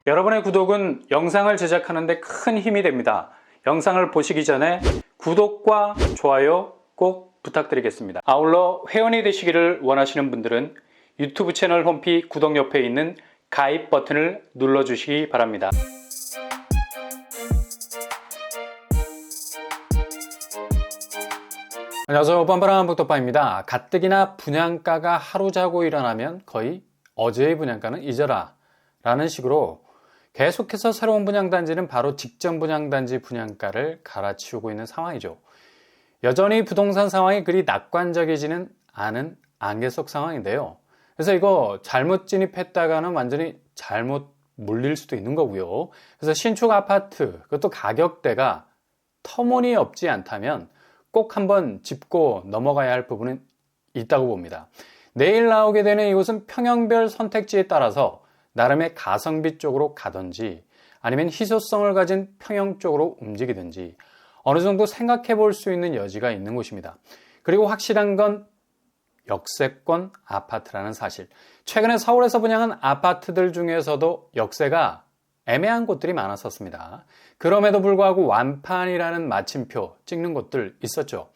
여러분의 구독은 영상을 제작하는 데 큰 힘이 됩니다. 영상을 보시기 전에 구독과 좋아요 꼭 부탁드리겠습니다. 아울러 회원이 되시기를 원하시는 분들은 유튜브 채널 홈피 구독 옆에 있는 가입 버튼을 눌러주시기 바랍니다. 안녕하세요. 뻔뻔한 북덕방입니다. 가뜩이나 분양가가 하루 자고 일어나면 거의 어제의 분양가는 잊어라 라는 식으로 계속해서 새로운 분양단지는 바로 직전 분양단지 분양가를 갈아치우고 있는 상황이죠. 여전히 부동산 상황이 그리 낙관적이지는 않은 안개 속 상황인데요. 그래서 이거 잘못 진입했다가는 완전히 잘못 물릴 수도 있는 거고요. 그래서 신축 아파트, 그것도 가격대가 터무니없지 않다면 꼭 한번 짚고 넘어가야 할 부분은 있다고 봅니다. 내일 나오게 되는 이곳은 평형별 선택지에 따라서 나름의 가성비 쪽으로 가든지 아니면 희소성을 가진 평형 쪽으로 움직이든지 어느 정도 생각해 볼 수 있는 여지가 있는 곳입니다. 그리고 확실한 건 역세권 아파트라는 사실. 최근에 서울에서 분양한 아파트들 중에서도 역세가 애매한 곳들이 많았었습니다. 그럼에도 불구하고 완판이라는 마침표 찍는 곳들 있었죠.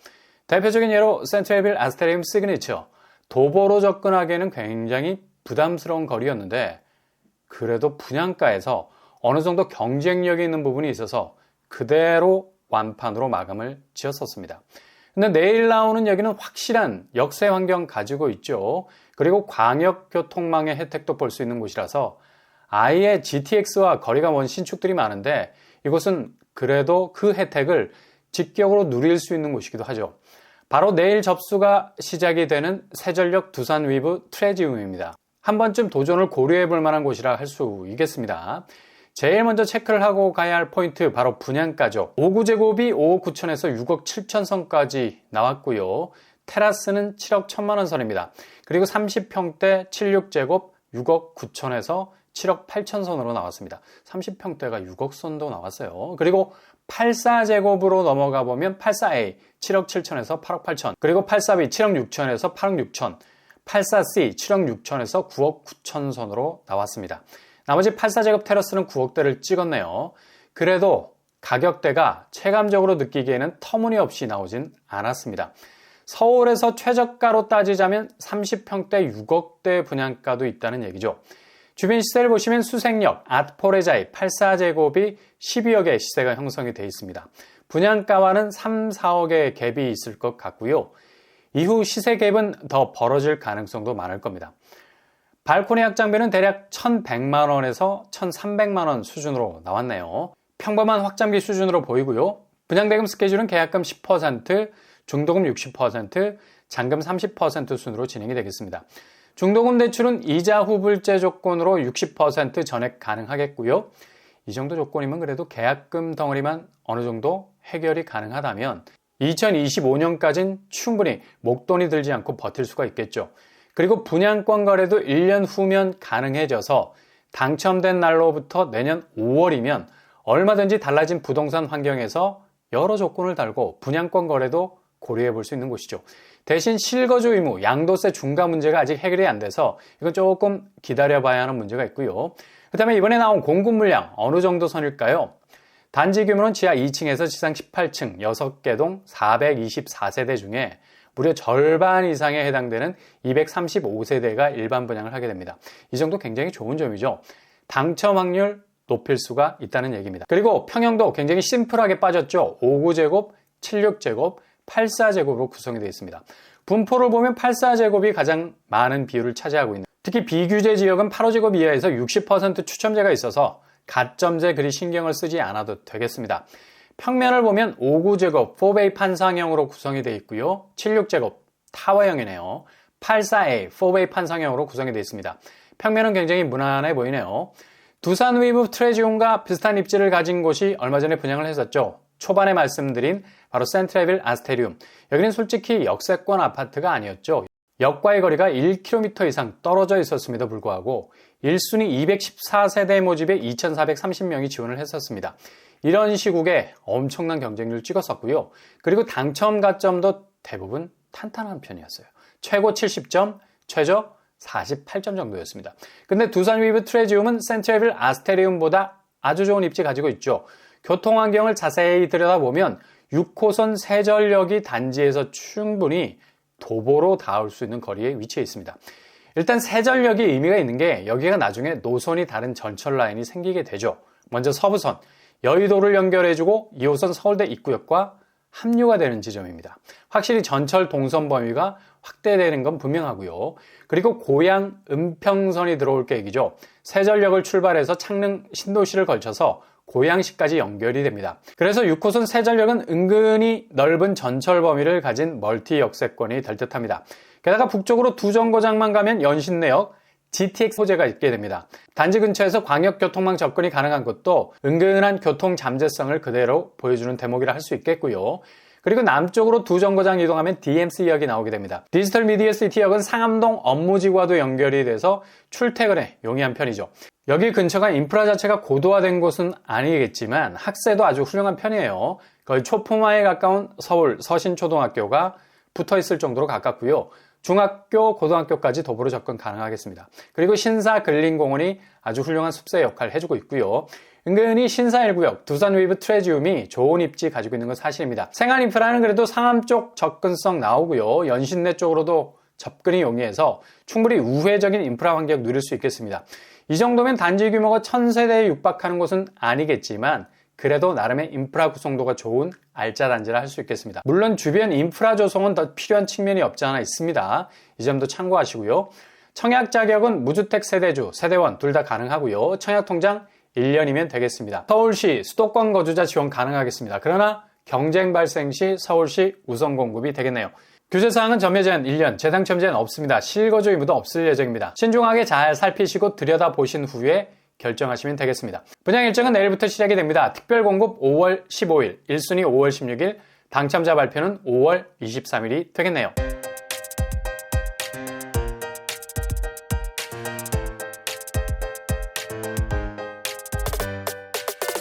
대표적인 예로 센트레빌 아스테리움 시그니처, 도보로 접근하기에는 굉장히 부담스러운 거리였는데 그래도 분양가에서 어느 정도 경쟁력이 있는 부분이 있어서 그대로 완판으로 마감을 지었었습니다. 근데 내일 나오는 여기는 확실한 역세 환경 가지고 있죠. 그리고 광역교통망의 혜택도 볼 수 있는 곳이라서 아예 GTX와 거리가 먼 신축들이 많은데 이곳은 그래도 그 혜택을 직격으로 누릴 수 있는 곳이기도 하죠. 바로 내일 접수가 시작이 되는 세전력 두산 위브 트레지움입니다. 한 번쯤 도전을 고려해 볼 만한 곳이라 할 수 있겠습니다. 제일 먼저 체크를 하고 가야 할 포인트 바로 분양가죠. 5구제곱이 5억 9천에서 6억 7천 선까지 나왔고요. 테라스는 7억 1천만 원 선입니다. 그리고 30평대 76제곱 6억 9천에서 7억 8천 선으로 나왔습니다. 30평대가 6억 선도 나왔어요. 그리고 84제곱으로 넘어가 보면 84A 7억 7천에서 8억 8천, 그리고 84B 7억 6천에서 8억 6천, 84C 7억 6천에서 9억 9천 선으로 나왔습니다. 나머지 84제곱 테라스는 9억대를 찍었네요. 그래도 가격대가 체감적으로 느끼기에는 터무니없이 나오진 않았습니다. 서울에서 최저가로 따지자면 30평대 6억대 분양가도 있다는 얘기죠. 주변 시세를 보시면 수색역, 아트포레자이 84제곱이 12억의 시세가 형성이 되어 있습니다. 분양가와는 3, 4억의 갭이 있을 것 같고요. 이후 시세 갭은 더 벌어질 가능성도 많을 겁니다. 발코니 확장비는 대략 1,100만 원에서 1,300만 원 수준으로 나왔네요. 평범한 확장비 수준으로 보이고요. 분양대금 스케줄은 계약금 10%, 중도금 60%, 잔금 30% 순으로 진행이 되겠습니다. 중도금 대출은 이자 후불제 조건으로 60% 전액 가능하겠고요. 이 정도 조건이면 그래도 계약금 덩어리만 어느 정도 해결이 가능하다면 2025년까지는 충분히 목돈이 들지 않고 버틸 수가 있겠죠. 그리고 분양권 거래도 1년 후면 가능해져서 당첨된 날로부터 내년 5월이면 얼마든지 달라진 부동산 환경에서 여러 조건을 달고 분양권 거래도 고려해 볼 수 있는 곳이죠. 대신 실거주 의무, 양도세 중과 문제가 아직 해결이 안 돼서 이건 조금 기다려봐야 하는 문제가 있고요. 그 다음에 이번에 나온 공급 물량 어느 정도 선일까요? 단지 규모는 지하 2층에서 지상 18층 6개 동 424세대 중에 무려 절반 이상에 해당되는 235세대가 일반 분양을 하게 됩니다. 이 정도 굉장히 좋은 점이죠. 당첨 확률 높일 수가 있다는 얘기입니다. 그리고 평형도 굉장히 심플하게 빠졌죠. 5구제곱, 76제곱, 84제곱으로 구성이 되어 있습니다. 분포를 보면 84제곱이 가장 많은 비율을 차지하고 있는, 특히 비규제 지역은 85제곱 이하에서 60% 추첨제가 있어서 가점제 그리 신경을 쓰지 않아도 되겠습니다. 평면을 보면 5구제곱 4베이 판상형으로 구성이 되어 있고요. 76제곱 타워형이네요. 84A 4베이 판상형으로 구성이 되어 있습니다. 평면은 굉장히 무난해 보이네요. 두산 위브 트레지움과 비슷한 입지를 가진 곳이 얼마 전에 분양을 했었죠. 초반에 말씀드린 바로 센트레빌 아스테리움. 여기는 솔직히 역세권 아파트가 아니었죠. 역과의 거리가 1km 이상 떨어져 있었음에도 불구하고 1순위 214세대 모집에 2,430명이 지원을 했었습니다. 이런 시국에 엄청난 경쟁률을 찍었었고요. 그리고 당첨 가점도 대부분 탄탄한 편이었어요. 최고 70점, 최저 48점 정도였습니다. 근데 두산 위브 트레지움은 센트레빌 아스테리움보다 아주 좋은 입지 가지고 있죠. 교통 환경을 자세히 들여다보면 6호선 세전역이 단지에서 충분히 도보로 닿을 수 있는 거리에 위치해 있습니다. 일단 세전역이 의미가 있는 게 여기가 나중에 노선이 다른 전철 라인이 생기게 되죠. 먼저 서부선, 여의도를 연결해주고 2호선 서울대 입구역과 합류가 되는 지점입니다. 확실히 전철 동선 범위가 확대되는 건 분명하고요. 그리고 고양 은평선이 들어올 계획이죠. 세전역을 출발해서 창릉 신도시를 걸쳐서 고양시까지 연결이 됩니다. 그래서 6호선 세전역은 은근히 넓은 전철 범위를 가진 멀티 역세권이 될 듯합니다. 게다가 북쪽으로 두 정거장만 가면 연신내역, GTX 소재가 있게 됩니다. 단지 근처에서 광역교통망 접근이 가능한 것도 은근한 교통 잠재성을 그대로 보여주는 대목이라 할 수 있겠고요. 그리고 남쪽으로 두 정거장 이동하면 DMC역이 나오게 됩니다. 디지털 미디어 시티역은 상암동 업무지구와도 연결이 돼서 출퇴근에 용이한 편이죠. 여기 근처가 인프라 자체가 고도화된 곳은 아니겠지만 학세도 아주 훌륭한 편이에요. 거의 초품화에 가까운 서울 서신초등학교가 붙어있을 정도로 가깝고요. 중학교, 고등학교까지 도보로 접근 가능하겠습니다. 그리고 신사근린공원이 아주 훌륭한 숲새 역할을 해주고 있고요. 은근히 신사 1구역, 두산 위브 트레지움이 좋은 입지 가지고 있는 건 사실입니다. 생활 인프라는 그래도 상암 쪽 접근성 나오고요. 연신내 쪽으로도 접근이 용이해서 충분히 우회적인 인프라 환경 누릴 수 있겠습니다. 이 정도면 단지 규모가 1000세대에 육박하는 곳은 아니겠지만 그래도 나름의 인프라 구성도가 좋은 알짜 단지라 할 수 있겠습니다. 물론 주변 인프라 조성은 더 필요한 측면이 없지 않아 있습니다. 이 점도 참고하시고요. 청약 자격은 무주택 세대주, 세대원 둘 다 가능하고요. 청약 통장 1년이면 되겠습니다. 서울시 수도권 거주자 지원 가능하겠습니다. 그러나 경쟁 발생 시 서울시 우선 공급이 되겠네요. 규제사항은 점유 제한 1년, 재당첨 제한 없습니다. 실거주 의무도 없을 예정입니다. 신중하게 잘 살피시고 들여다보신 후에 결정하시면 되겠습니다. 분양 일정은 내일부터 시작이 됩니다. 특별 공급 5월 15일, 1순위 5월 16일, 당첨자 발표는 5월 23일이 되겠네요.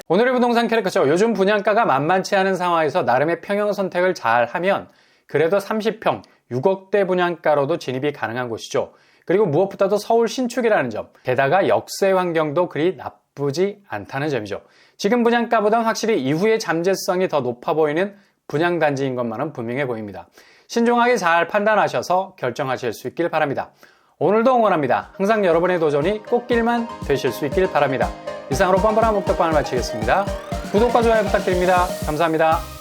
오늘의 부동산 캐릭터쇼. 요즘 분양가가 만만치 않은 상황에서 나름의 평형 선택을 잘 하면 그래도 30평, 6억대 분양가로도 진입이 가능한 곳이죠. 그리고 무엇보다도 서울 신축이라는 점, 게다가 역세 환경도 그리 나쁘지 않다는 점이죠. 지금 분양가보단 확실히 이후의 잠재성이 더 높아 보이는 분양단지인 것만은 분명해 보입니다. 신중하게 잘 판단하셔서 결정하실 수 있길 바랍니다. 오늘도 응원합니다. 항상 여러분의 도전이 꽃길만 되실 수 있길 바랍니다. 이상으로 뻔뻔한 목덕방을 마치겠습니다. 구독과 좋아요 부탁드립니다. 감사합니다.